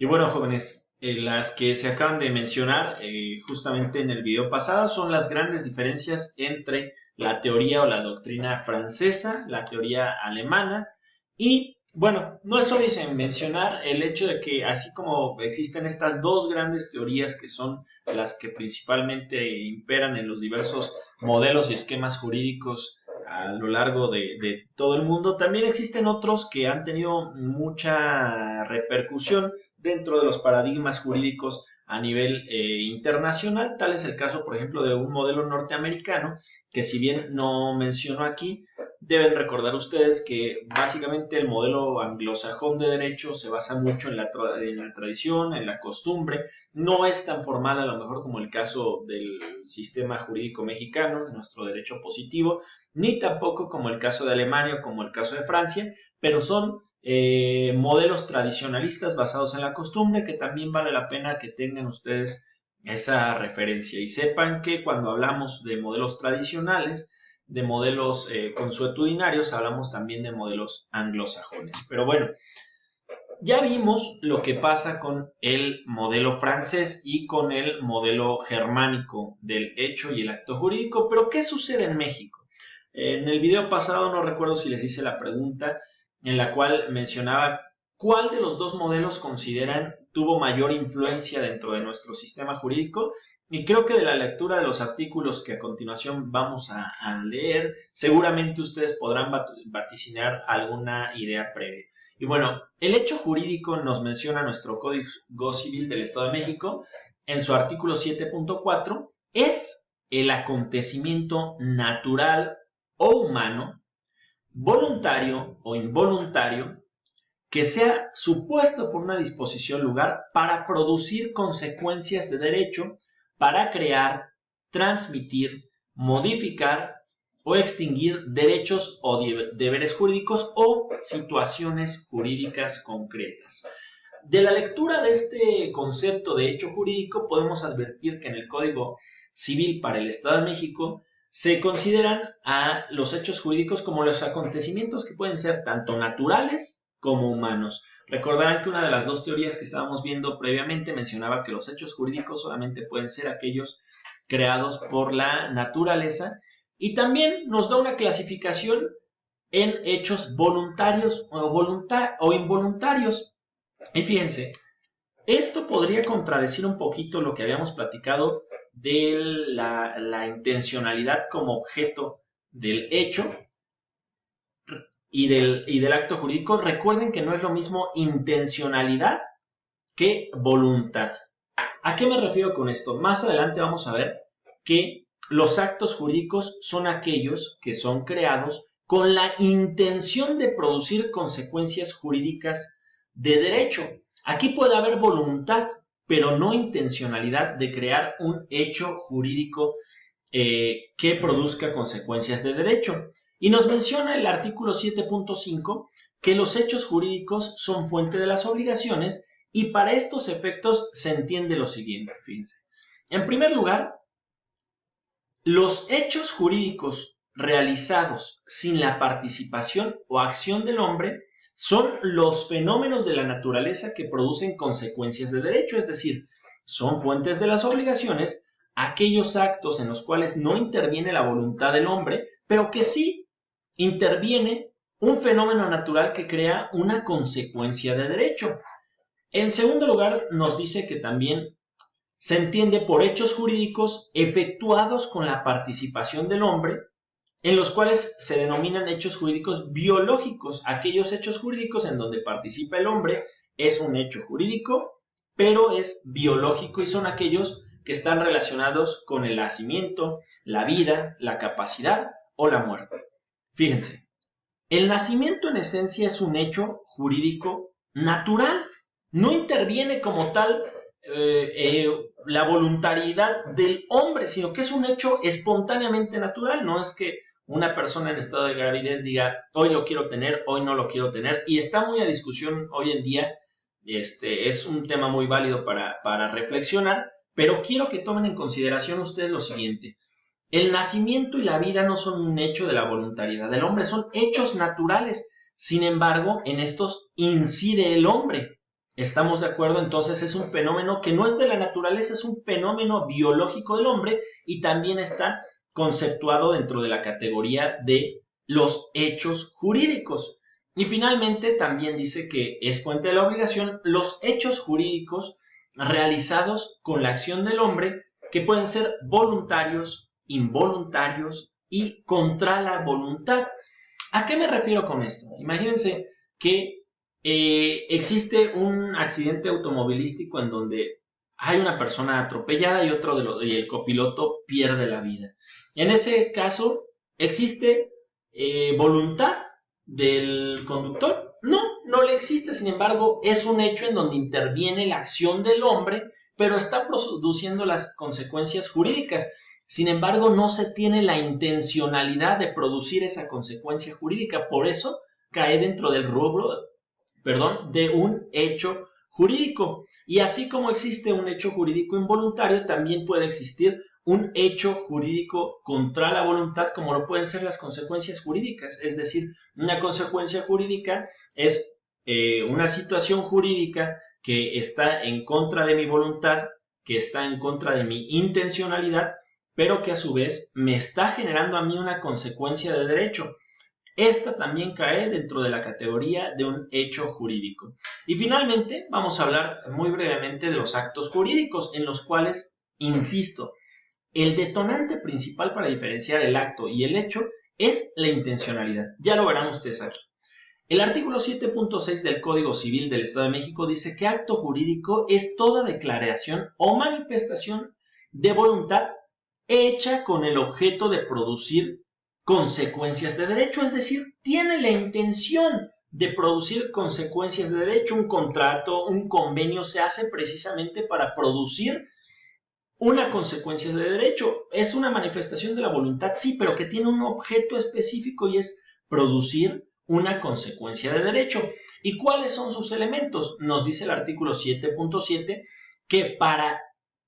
Y bueno, jóvenes, las que se acaban de mencionar justamente en el video pasado son las grandes diferencias entre la teoría o la doctrina francesa, la teoría alemana y, bueno, no es obvio en mencionar el hecho de que así como existen estas dos grandes teorías que son las que principalmente imperan en los diversos modelos y esquemas jurídicos a lo largo de todo el mundo, también existen otros que han tenido mucha repercusión dentro de los paradigmas jurídicos a nivel internacional. Tal es el caso, por ejemplo, de un modelo norteamericano que, si bien no menciono aquí, deben recordar ustedes que básicamente el modelo anglosajón de derecho se basa mucho en la tradición, en la costumbre. No es tan formal a lo mejor como el caso del sistema jurídico mexicano, nuestro derecho positivo, ni tampoco como el caso de Alemania o como el caso de Francia, pero son modelos tradicionalistas basados en la costumbre que también vale la pena que tengan ustedes esa referencia y sepan que cuando hablamos de modelos tradicionales, de modelos consuetudinarios, hablamos también de modelos anglosajones. Pero bueno, ya vimos lo que pasa con el modelo francés y con el modelo germánico del hecho y el acto jurídico, pero ¿qué sucede en México? En el video pasado no recuerdo si les hice la pregunta en la cual mencionaba cuál de los dos modelos consideran tuvo mayor influencia dentro de nuestro sistema jurídico, y creo que de la lectura de los artículos que a continuación vamos a leer, seguramente ustedes podrán vaticinar alguna idea previa. Y bueno, el hecho jurídico nos menciona nuestro Código Civil del Estado de México en su artículo 7.4, es el acontecimiento natural o humano, voluntario o involuntario, que sea supuesto por una disposición lugar para producir consecuencias de derecho, para crear, transmitir, modificar o extinguir derechos o deberes jurídicos o situaciones jurídicas concretas. De la lectura de este concepto de hecho jurídico podemos advertir que en el Código Civil para el Estado de México se consideran a los hechos jurídicos como los acontecimientos que pueden ser tanto naturales como humanos. Recordarán que una de las dos teorías que estábamos viendo previamente mencionaba que los hechos jurídicos solamente pueden ser aquellos creados por la naturaleza, y también nos da una clasificación en hechos voluntarios o involuntarios. Y fíjense, esto podría contradecir un poquito lo que habíamos platicado de la intencionalidad como objeto del hecho y del acto jurídico. Recuerden que no es lo mismo intencionalidad que voluntad. ¿A qué me refiero con esto? Más adelante vamos a ver que los actos jurídicos son aquellos que son creados con la intención de producir consecuencias jurídicas de derecho. Aquí puede haber voluntad, pero no intencionalidad de crear un hecho jurídico que produzca consecuencias de derecho. Y nos menciona el artículo 7.5 que los hechos jurídicos son fuente de las obligaciones, y para estos efectos se entiende lo siguiente, fíjense. En primer lugar, los hechos jurídicos realizados sin la participación o acción del hombre son los fenómenos de la naturaleza que producen consecuencias de derecho, es decir, son fuentes de las obligaciones aquellos actos en los cuales no interviene la voluntad del hombre, pero que sí interviene un fenómeno natural que crea una consecuencia de derecho. En segundo lugar, nos dice que también se entiende por hechos jurídicos efectuados con la participación del hombre, en los cuales se denominan hechos jurídicos biológicos. Aquellos hechos jurídicos en donde participa el hombre es un hecho jurídico, pero es biológico, y son aquellos que están relacionados con el nacimiento, la vida, la capacidad o la muerte. Fíjense, el nacimiento en esencia es un hecho jurídico natural. No interviene como tal la voluntariedad del hombre, sino que es un hecho espontáneamente natural. No es que una persona en estado de gravidez diga, hoy lo quiero tener, hoy no lo quiero tener, y está muy a discusión hoy en día. Es un tema muy válido para reflexionar, pero quiero que tomen en consideración ustedes lo siguiente. El nacimiento y la vida no son un hecho de la voluntariedad del hombre, son hechos naturales. Sin embargo, en estos incide el hombre. ¿Estamos de acuerdo? Entonces es un fenómeno que no es de la naturaleza, es un fenómeno biológico del hombre y también está conceptuado dentro de la categoría de los hechos jurídicos. Y finalmente también dice que es fuente de la obligación los hechos jurídicos realizados con la acción del hombre que pueden ser voluntarios, involuntarios y contra la voluntad. ¿A qué me refiero con esto? Imagínense que existe un accidente automovilístico en donde hay una persona atropellada y el copiloto pierde la vida. En ese caso, ¿existe voluntad del conductor? No, no le existe. Sin embargo, es un hecho en donde interviene la acción del hombre, pero está produciendo las consecuencias jurídicas. Sin embargo, no se tiene la intencionalidad de producir esa consecuencia jurídica. Por eso cae dentro del rubro, de un hecho jurídico. Y así como existe un hecho jurídico involuntario, también puede existir un hecho jurídico contra la voluntad, como lo pueden ser las consecuencias jurídicas. Es decir, una consecuencia jurídica es una situación jurídica que está en contra de mi voluntad, que está en contra de mi intencionalidad, pero que a su vez me está generando a mí una consecuencia de derecho. Esta también cae dentro de la categoría de un hecho jurídico. Y finalmente vamos a hablar muy brevemente de los actos jurídicos, en los cuales, insisto, el detonante principal para diferenciar el acto y el hecho es la intencionalidad. Ya lo verán ustedes aquí. El artículo 7.6 del Código Civil del Estado de México dice que acto jurídico es toda declaración o manifestación de voluntad hecha con el objeto de producir consecuencias de derecho, es decir, tiene la intención de producir consecuencias de derecho. Un contrato, un convenio se hace precisamente para producir una consecuencia de derecho. Es una manifestación de la voluntad, sí, pero que tiene un objeto específico y es producir una consecuencia de derecho. ¿Y cuáles son sus elementos? Nos dice el artículo 7.7 que para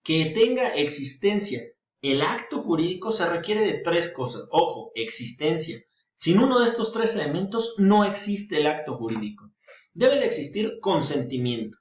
que tenga existencia el acto jurídico se requiere de tres cosas. Ojo, existencia. Sin uno de estos tres elementos no existe el acto jurídico. Debe de existir consentimiento.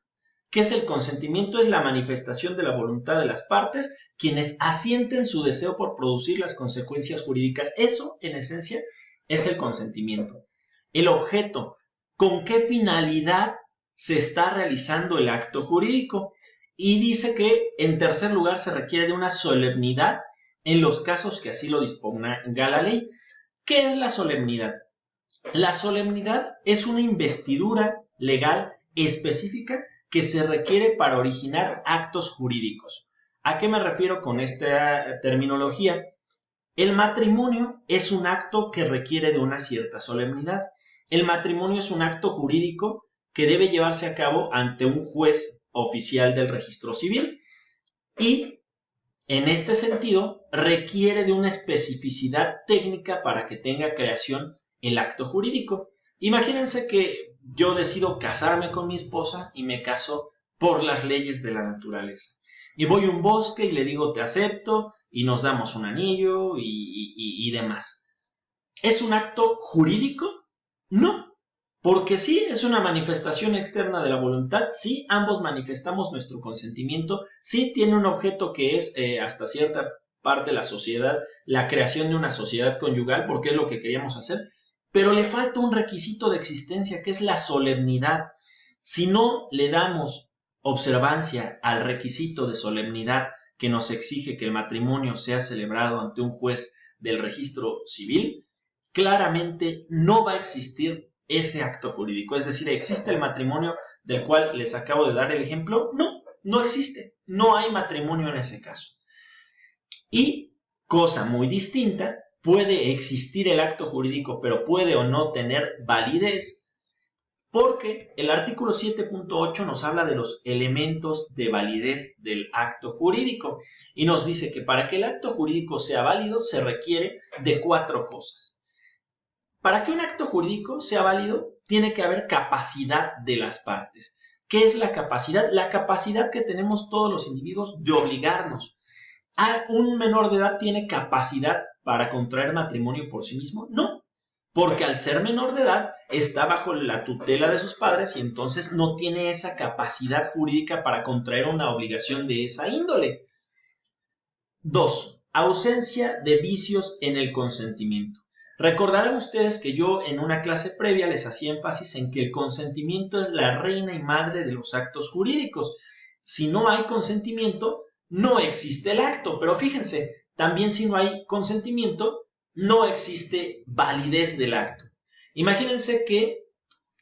¿Qué es el consentimiento? Es la manifestación de la voluntad de las partes, quienes asienten su deseo por producir las consecuencias jurídicas. Eso, en esencia, es el consentimiento. El objeto, ¿con qué finalidad se está realizando el acto jurídico? Y dice que, en tercer lugar, se requiere de una solemnidad en los casos que así lo disponga la ley. ¿Qué es la solemnidad? La solemnidad es una investidura legal específica que se requiere para originar actos jurídicos. ¿A qué me refiero con esta terminología? El matrimonio es un acto que requiere de una cierta solemnidad. El matrimonio es un acto jurídico que debe llevarse a cabo ante un juez oficial del registro civil y, en este sentido, requiere de una especificidad técnica para que tenga creación el acto jurídico. Imagínense que yo decido casarme con mi esposa y me caso por las leyes de la naturaleza. Y voy a un bosque y le digo te acepto y nos damos un anillo y demás. ¿Es un acto jurídico? No. Porque sí, es una manifestación externa de la voluntad, sí, ambos manifestamos nuestro consentimiento, sí tiene un objeto que es hasta cierta parte la sociedad, la creación de una sociedad conyugal, porque es lo que queríamos hacer, pero le falta un requisito de existencia que es la solemnidad. Si no le damos observancia al requisito de solemnidad que nos exige que el matrimonio sea celebrado ante un juez del registro civil, claramente no va a existir ese acto jurídico. Es decir, ¿existe el matrimonio del cual les acabo de dar el ejemplo? No, no existe. No hay matrimonio en ese caso. Y, cosa muy distinta, puede existir el acto jurídico, pero puede o no tener validez, porque el artículo 7.8 nos habla de los elementos de validez del acto jurídico y nos dice que para que el acto jurídico sea válido se requiere de 4 cosas. Para que un acto jurídico sea válido, tiene que haber capacidad de las partes. ¿Qué es la capacidad? La capacidad que tenemos todos los individuos de obligarnos. ¿Un menor de edad tiene capacidad para contraer matrimonio por sí mismo? No. porque al ser menor de edad está bajo la tutela de sus padres y entonces no tiene esa capacidad jurídica para contraer una obligación de esa índole. 2. Ausencia de vicios en el consentimiento. Recordarán ustedes que yo en una clase previa les hacía énfasis en que el consentimiento es la reina y madre de los actos jurídicos. Si no hay consentimiento, no existe el acto. Pero fíjense, también si no hay consentimiento, no existe validez del acto. Imagínense que,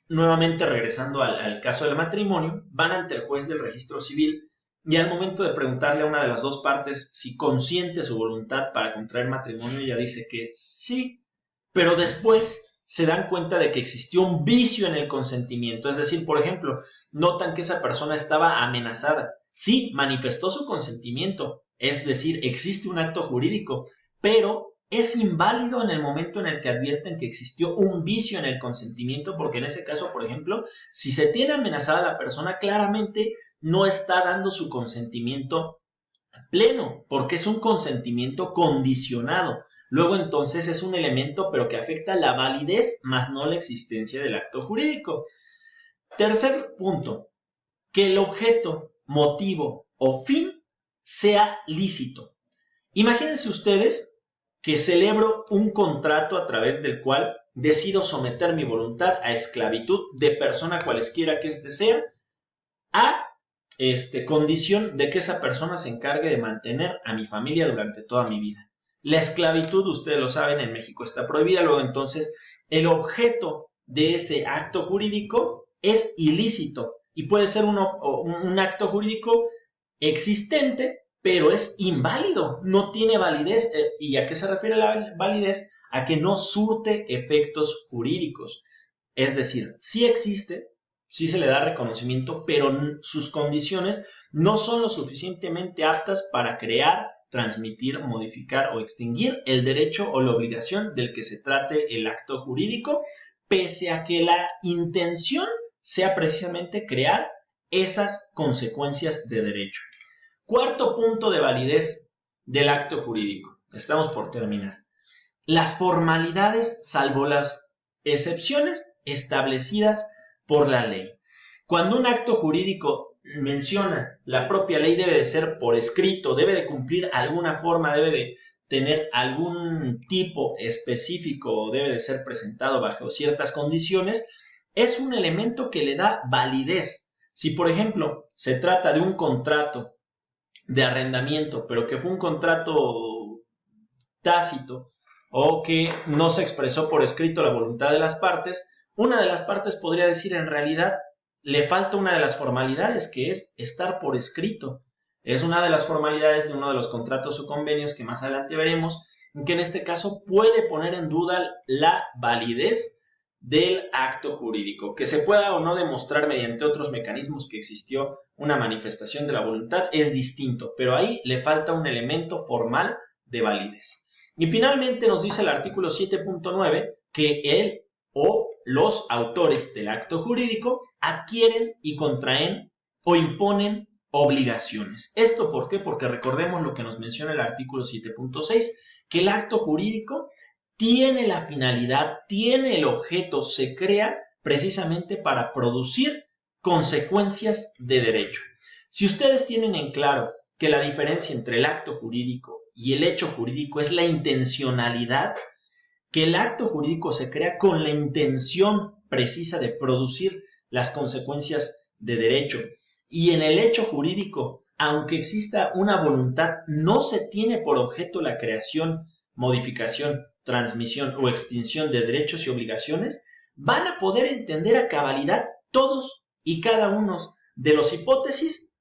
nuevamente regresando al caso del matrimonio, van ante el juez del registro civil y al momento de preguntarle a una de las dos partes si consiente su voluntad para contraer matrimonio, ella dice que sí, pero después se dan cuenta de que existió un vicio en el consentimiento. Es decir, por ejemplo, notan que esa persona estaba amenazada. Sí, manifestó su consentimiento, es decir, existe un acto jurídico, pero es inválido en el momento en el que advierten que existió un vicio en el consentimiento, porque en ese caso, por ejemplo, si se tiene amenazada a la persona, claramente no está dando su consentimiento pleno, porque es un consentimiento condicionado. Luego entonces es un elemento pero que afecta la validez más no la existencia del acto jurídico. Tercer punto, que el objeto, motivo o fin sea lícito. Imagínense ustedes que celebro un contrato a través del cual decido someter mi voluntad a esclavitud de persona cualesquiera que éste sea, a condición de que esa persona se encargue de mantener a mi familia durante toda mi vida. La esclavitud, ustedes lo saben, en México está prohibida. Luego entonces el objeto de ese acto jurídico es ilícito y puede ser un acto jurídico existente, pero es inválido, no tiene validez. ¿Y a qué se refiere la validez? A que no surte efectos jurídicos. Es decir, sí existe, sí se le da reconocimiento, pero sus condiciones no son lo suficientemente aptas para crear, transmitir, modificar o extinguir el derecho o la obligación del que se trate el acto jurídico, pese a que la intención sea precisamente crear esas consecuencias de derecho. Cuarto punto de validez del acto jurídico. Estamos por terminar. Las formalidades, salvo las excepciones establecidas por la ley. Cuando un acto jurídico menciona la propia ley, debe de ser por escrito, debe de cumplir alguna forma, debe de tener algún tipo específico o debe de ser presentado bajo ciertas condiciones, es un elemento que le da validez. Si, por ejemplo, se trata de un contrato de arrendamiento, pero que fue un contrato tácito o que no se expresó por escrito la voluntad de las partes, una de las partes podría decir en realidad le falta una de las formalidades, que es estar por escrito. Es una de las formalidades de uno de los contratos o convenios que más adelante veremos, que en este caso puede poner en duda la validez del acto jurídico. Que se pueda o no demostrar mediante otros mecanismos que existió una manifestación de la voluntad es distinto, pero ahí le falta un elemento formal de validez. Y finalmente nos dice el artículo 7.9 que él o los autores del acto jurídico adquieren y contraen o imponen obligaciones. ¿Esto por qué? Porque recordemos lo que nos menciona el artículo 7.6, que el acto jurídico tiene la finalidad, tiene el objeto, se crea precisamente para producir consecuencias de derecho. Si ustedes tienen en claro que la diferencia entre el acto jurídico y el hecho jurídico es la intencionalidad, que el acto jurídico se crea con la intención precisa de producir las consecuencias de derecho. Y en el hecho jurídico, aunque exista una voluntad, no se tiene por objeto la creación, modificación, transmisión o extinción de derechos y obligaciones, van a poder entender a cabalidad todos y cada uno de las hipótesis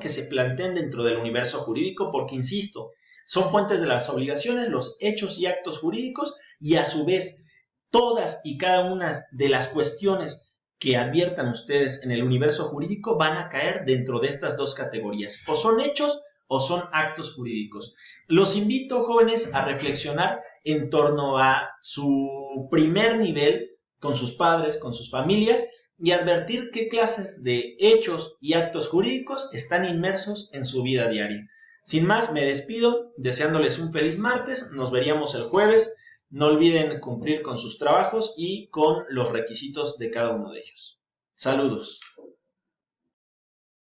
que se planteen dentro del universo jurídico, porque insisto, son fuentes de las obligaciones, los hechos y actos jurídicos, y a su vez, todas y cada una de las cuestiones que adviertan ustedes en el universo jurídico van a caer dentro de estas dos categorías. O son hechos o son actos jurídicos. Los invito, jóvenes, a reflexionar en torno a su primer nivel con sus padres, con sus familias, y advertir qué clases de hechos y actos jurídicos están inmersos en su vida diaria. Sin más, me despido deseándoles un feliz martes. Nos veríamos el jueves No olviden cumplir con sus trabajos y con los requisitos de cada uno de ellos. Saludos.